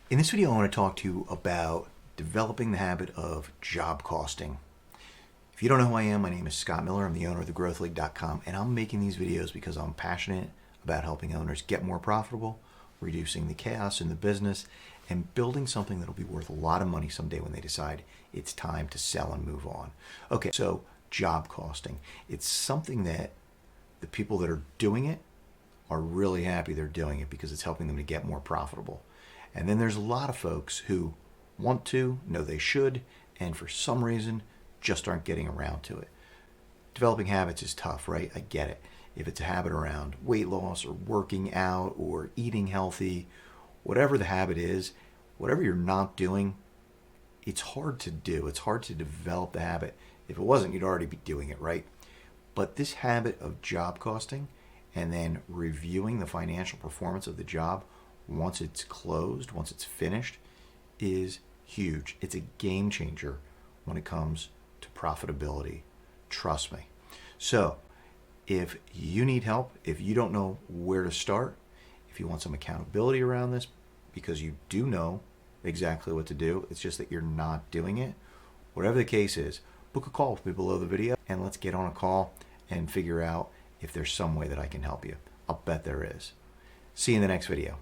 In this video, I want to talk to you about developing the habit of job costing. If you don't know who I am, my name is Scott Miller. I'm the owner of thegrowthleague.com, and I'm making these videos because I'm passionate about helping owners get more profitable, reducing the chaos in the business, and building something that'll be worth a lot of money someday when they decide it's time to sell and move on. Okay, so job costing. It's something that the people that are doing it are really happy they're doing it because it's helping them to get more profitable. And then there's a lot of folks who want to, know they should, and for some reason just aren't getting around to it. Developing habits is tough, right? I get it. If it's a habit around weight loss or working out or eating healthy, whatever the habit is, whatever you're not doing, it's hard to do. It's hard to develop the habit. If it wasn't, you'd already be doing it, right? But this habit of job costing and then reviewing the financial performance of the job once it's closed, once it's finished, is huge. It's a game changer when it comes to profitability. Trust me. So if you need help, if you don't know where to start, if you want some accountability around this, because you do know exactly what to do, it's just that you're not doing it, whatever the case is, book a call with me below the video and let's get on a call and figure out if there's some way that I can help you. I'll bet there is. See you in the next video.